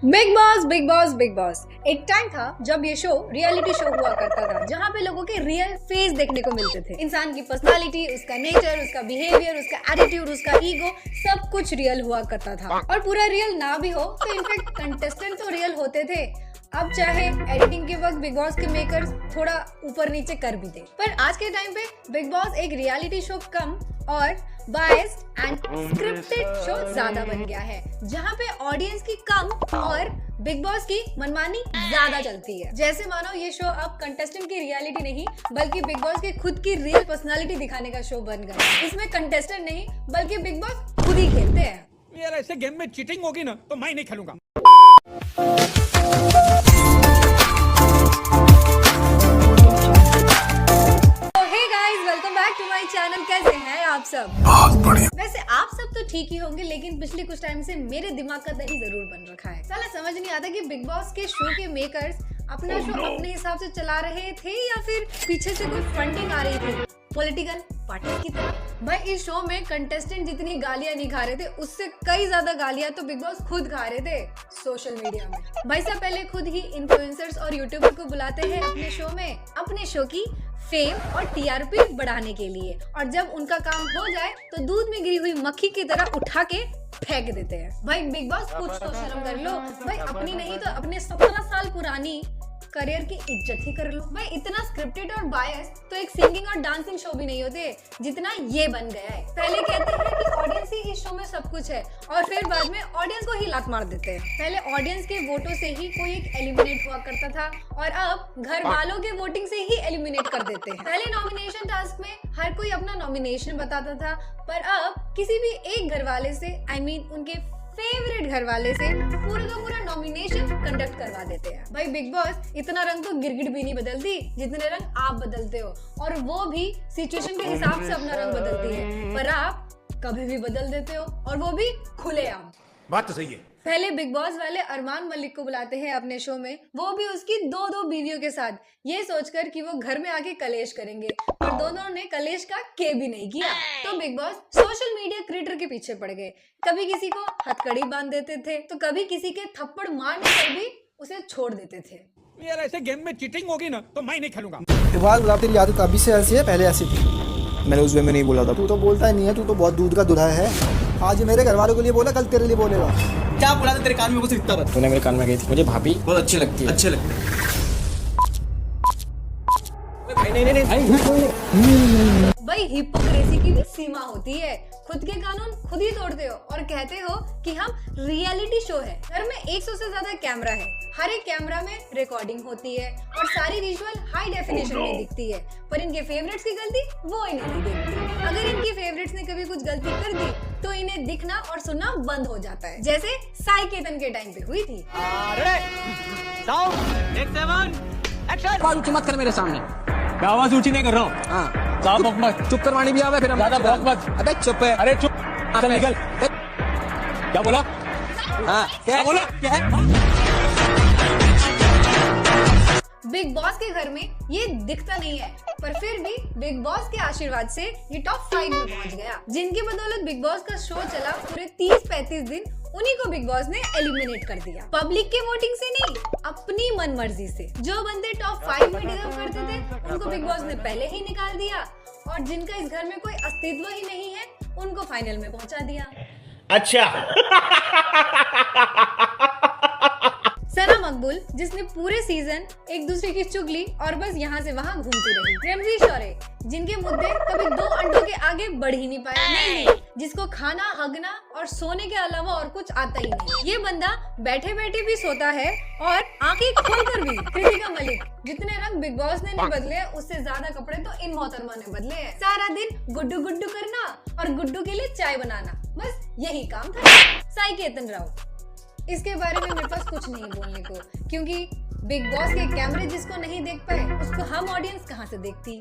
Big boss big boss big boss एक time था जब ये शो रियलिटी शो हुआ करता था, जहाँ पे लोगों के रियल फेस देखने को मिलते थे। इंसान की पर्सनालिटी, उसका नेचर, उसका बिहेवियर, उसका एटीट्यूड, उसका ईगो, सब कुछ रियल हुआ करता था। और पूरा रियल ना भी हो तो इनफैक्ट कंटेस्टेंट तो रियल होते थे। अब चाहे एडिटिंग के वक्त बिग बॉस के मेकर्स थोड़ा ऊपर नीचे कर भी दे, पर आज के टाइम पे बिग बॉस एक रियलिटी शो कम और बायस्ड एंड स्क्रिप्टेड शो ज्यादा बन गया है, जहाँ पे ऑडियंस की कम और बिग बॉस की मनमानी ज्यादा चलती है। जैसे मानो ये शो अब कंटेस्टेंट की रियलिटी नहीं बल्कि बिग बॉस के खुद की रियल पर्सनालिटी दिखाने का शो बन गया। इसमें कंटेस्टेंट नहीं बल्कि बिग बॉस खुद ही खेलते हैं। यार ऐसे गेम में चीटिंग होगी ना तो मैं नहीं खेलूंगा। Welcome back to my channel. कैसे हैं आप सब? बहुत बढ़िया। वैसे आप सब तो ठीक ही होंगे, लेकिन पिछले कुछ टाइम से मेरे दिमाग का दही जरूर बन रखा है। साला समझ नहीं आता कि बिग बॉस के शो के मेकर्स अपना शो अपने हिसाब से चला रहे थे या फिर पीछे से कोई फंडिंग आ रही थी पॉलिटिकल पार्टी की तरह। भाई इस शो में कंटेस्टेंट जितनी गालियां नहीं खा रहे थे, उससे कई ज्यादा गालियां तो बिग बॉस खुद खा रहे थे सोशल मीडिया में। भाई साहब पहले खुद ही इन्फ्लुएंसर्स और यूट्यूबर को बुलाते हैं अपने शो में, अपने शो की फेम और टीआरपी बढ़ाने के लिए, और जब उनका काम हो जाए तो दूध में गिरी हुई मक्खी की तरह उठा के फेंक देते हैं। भाई बिग बॉस कुछ तो शर्म कर लो भाई, अपनी नहीं तो अपने 17 साल पुरानी करियर की इज्जत ही कर लो। भाई इतना स्क्रिप्टेड और बायस तो एक सिंगिंग और डांसिंग शो भी नहीं होते जितना ये बन गया है। पहले कहते हैं कि ऑडियंस ही इस शो में सब कुछ है, और फिर बाद में ऑडियंस को ही लात मार देते हैं। पहले ऑडियंस के वोटों से ही कोई एक एलिमिनेट हुआ करता था, और अब घर वालों के वोटिंग से ही एलिमिनेट कर देते हैं। पहले नॉमिनेशन टास्क में हर कोई अपना नॉमिनेशन बताता था, पर अब किसी भी एक घर वाले से उनके फेवरेट घर वाले से पूरा का पूरा नॉमिनेशन कंडक्ट करवा देते हैं। भाई बिग बॉस इतना रंग तो गिरगिट भी नहीं बदलती जितने रंग आप बदलते हो, और वो भी सिचुएशन के हिसाब से अपना रंग बदलती है, पर आप कभी भी बदल देते हो, और वो भी खुलेआम। बात तो सही है। पहले बिग बॉस वाले अरमान मलिक को बुलाते हैं अपने शो में, वो भी उसकी दो बीवियों के साथ, ये सोचकर कि वो घर में आके कलेश करेंगे, और दोनों ने कलेश का के भी नहीं किया। तो big boss social media creator के पीछे पड़ गए। कभी किसी को हथकड़ी बांध देते थे तो कभी किसी के थप्पड़ मारने पर भी उसे छोड़ देते थे। यार ऐसे गेम में चीटिंग होगी ना तो मैं नहीं खेलूंगा। तेरी आदत अभी से ऐसी है, पहले ऐसी थी। मैंने उस वे में नहीं बोला था। तू तो बोलता ही नहीं है, तू तो बहुत दूध का दूल्हा है। आज मेरे घर वालों के लिए बोला, कल तेरे लिए बोलेगा। क्या बोला था तेरे कान में? कुछ इतना बता। तूने मेरे कान में गई थी, मुझे भाभी बहुत अच्छी लगती है। अच्छे लगते हैं। भाई हिपोक्रेसी की भी सीमा होती है। खुद के कानून खुद ही तोड़ते हो और कहते हो कि हम रियलिटी शो है। घर में 100 से ज्यादा कैमरा है, हर एक कैमरा में रिकॉर्डिंग होती है और सारी विजुअल हाई डेफिनेशन में दिखती है, पर इनके फेवरेट्स की गलती वो इन्हें नहीं देखती। अगर इनकी फेवरेट्स ने कभी कुछ गलती कर दी तो इन्हें दिखना और सुनना बंद हो जाता है, जैसे साई केतन के टाइम पे हुई थी। आवाज मत कर मेरे सामने। मैं आवाज ऊंची नहीं कर रहा हूँ। हाँ साफ बक मत। चुप करवानी भी आवे फिर हम ज्यादा बक मत। अबे चुप है। अरे चुप। चल निकल। क्या बोला? हाँ क्या बोला? क्या है? बिग बॉस के घर में ये दिखता नहीं है, पर फिर भी बिग बॉस के आशीर्वाद से ये टॉप 5 में पहुंच गया। जिनकी बदौलत बिग बॉस का शो चला पूरे 30-35 दिन, उन्हीं को बिग बॉस ने एलिमिनेट कर दिया। पब्लिक के वोटिंग से नहीं, अपनी मन मर्जी से। जो बंदे टॉप 5 में डिजर्व करते थे उनको बिग बॉस ने पहले ही निकाल दिया, और जिनका इस घर में कोई अस्तित्व ही नहीं है उनको फाइनल में पहुंचा दिया। अच्छा। सना मकबूल, जिसने पूरे सीजन एक दूसरे की चुगली और बस यहाँ से वहाँ घूमती रही। रणवीर शौर्य, जिनके मुद्दे कभी 2 अंडों के आगे बढ़ ही नहीं पाए। नहीं, जिसको खाना, हगना और सोने के अलावा और कुछ आता ही नहीं। ये बंदा बैठे बैठे भी सोता है और आंखें खोलकर भी। कृतिका मलिक, जितने रंग बिग बॉस ने नहीं बदले उससे ज्यादा कपड़े तो इन मोहतरमा ने बदले हैं। सारा दिन गुड्डू गुड्डू करना और गुड्डू के लिए चाय बनाना, बस यही काम था। साई केतन राव, इसके बारे में मेरे पास कुछ नहीं बोलने को, क्योंकि बिग बॉस के कैमरे जिसको नहीं देख पाए उसको हम ऑडियंस कहां से देखती।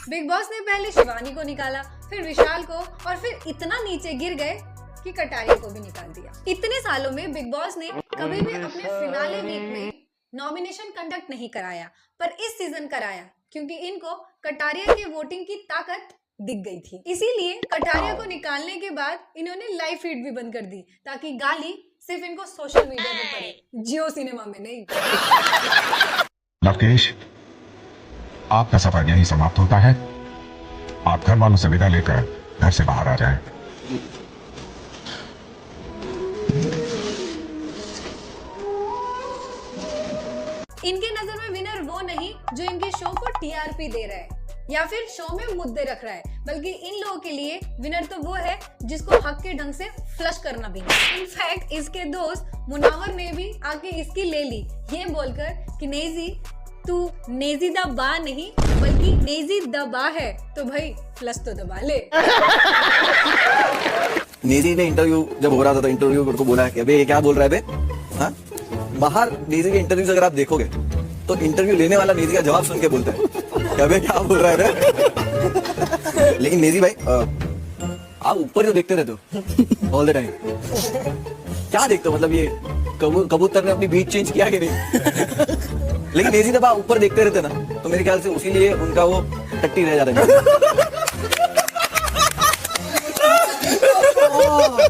बिग बॉस ने पहले शिवानी को निकाला, फिर विशाल को, और फिर इतना नीचे गिर गए कि कटारिया को भी निकाल दिया। इतने सालों में बिग बॉस ने कभी भी अपने फिनाले वीक में नॉमिनेशन कंडक्ट नहीं कराया, पर इस सीजन कराया, क्योंकि इनको कटारिया के वोटिंग की ताकत दिख गई थी। इसीलिए कटारिया को निकालने के बाद इन्होंने लाइव फीड भी बंद कर दी, ताकि गाली सिर्फ इनको सोशल मीडिया पे पड़े, जियो सिनेमा में नहीं। लवकेश, आपका सफर यहीं समाप्त होता है। आप घर वालों से विदा लेकर घर से बाहर आ जाएं। इनकी नजर में विनर वो नहीं जो इनके शो को टीआरपी दे रहा है या फिर शो में मुद्दे रख रहा है, बल्कि इन लोगों के लिए विनर तो वो है जिसको हक के ढंग से फ्लश करना भी नहीं। इनफैक्ट इसके दोस्त मुनावर ने भी आके इसकी ले ली, ये बोलकर कि नेजी तू नेजी दा बा नहीं बल्कि नेजी दबा है, तो भाई फ्लश तो दबा ले। नेजी ने इंटरव्यू जब हो रहा था तो इंटरव्यू को बोला कि अबे ये क्या बोल रहा है बे? हाँ? बाहर नेजी के इंटरव्यूज अगर आप देखोगे तो इंटरव्यू लेने वाला नेजी का जवाब सुन के बोलता है कि अबे क्या बोल रहा है बे? लेकिन नेजी भाई आप ऊपर जो देखते रहते हो ऑल द टाइम, क्या देखते हो? मतलब ये कबूतर ने अपनी बीट चेंज किया कि नहीं? लेकिन नेजी जब आप ऊपर देखते रहते ना तो मेरे ख्याल से उसी लिए उनका वो टट्टी रह जाता है।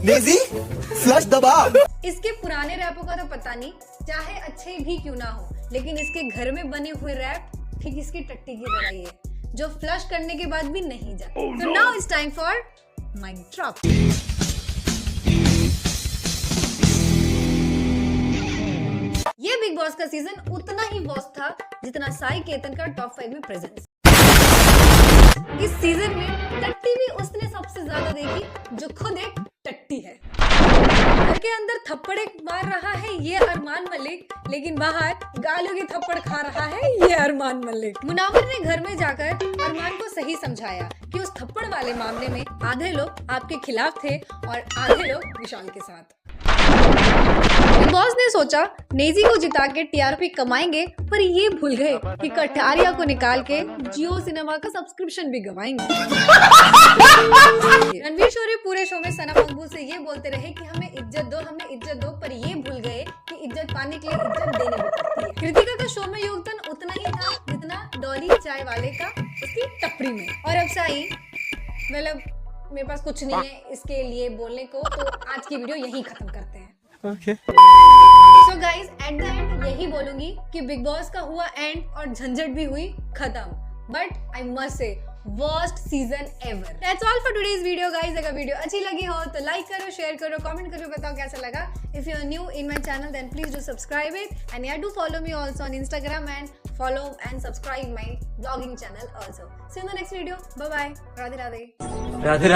नेजी फ्लश दबा। इसके पुराने रैपों का तो पता नहीं, चाहे अच्छे भी क्यों ना हो, लेकिन इसके घर में बने हुए रैप ठीक इसकी टट्टी की तरह ही है, जो फ्लश करने के बाद भी नहीं जाता। तो now it's time for mic drop. ये बिग बॉस का सीजन उतना ही बॉस था जितना साई केतन का टॉप 5 में प्रेजेंस। इस सीजन में टट्टी भी उसने सबसे ज्यादा देखी जो खुद एक टट्टी है। घर के अंदर थप्पड़े मार रहा है ये अरमान मलिक, लेकिन बाहर गालों की थप्पड़ खा रहा है ये अरमान मलिक। मुनावर ने घर में जाकर अरमान को सही समझाया कि उस थप्पड़ वाले मामले में आधे लोग आपके खिलाफ थे और आधे लोग विशाल के साथ। बिग बॉस ने सोचा नेजी को जिता के टीआरपी कमाएंगे, पर ये भूल गए कि कटारिया को निकाल के जियो सिनेमा का सब्सक्रिप्शन भी गवाएंगे। रणवीर शोरी पूरे शो में सना मकबूल से ये बोलते रहे कि हमें इज्जत दो, पर ये भूल गए कि इज्जत पाने के लिए इज्जत देनी भी पड़ती है। कृतिका का शो में योगदान उतना ही था जितना डॉली चाय वाले का उसकी टपरी में। और अब साई, मतलब मेरे पास कुछ नहीं है इसके लिए बोलने को, तो आज की वीडियो यहीं खत्म करते हैं। So guys, at the end यही बोलूंगी कि बिग बॉस का हुआ एंड और झंझट भी हुई खत्म, but I must say worst season ever. That's all for today's video guys. अगर वीडियो अच्छी लगी हो तो लाइक करो, शेयर करो, कमेंट करो, बताओ कैसा लगा। If you are new in my channel then please do subscribe it, and yeah, do follow me also on Instagram and follow and subscribe my vlogging channel also. See you in the next video. Bye bye. Radhe Radhe. Radhe Radhe.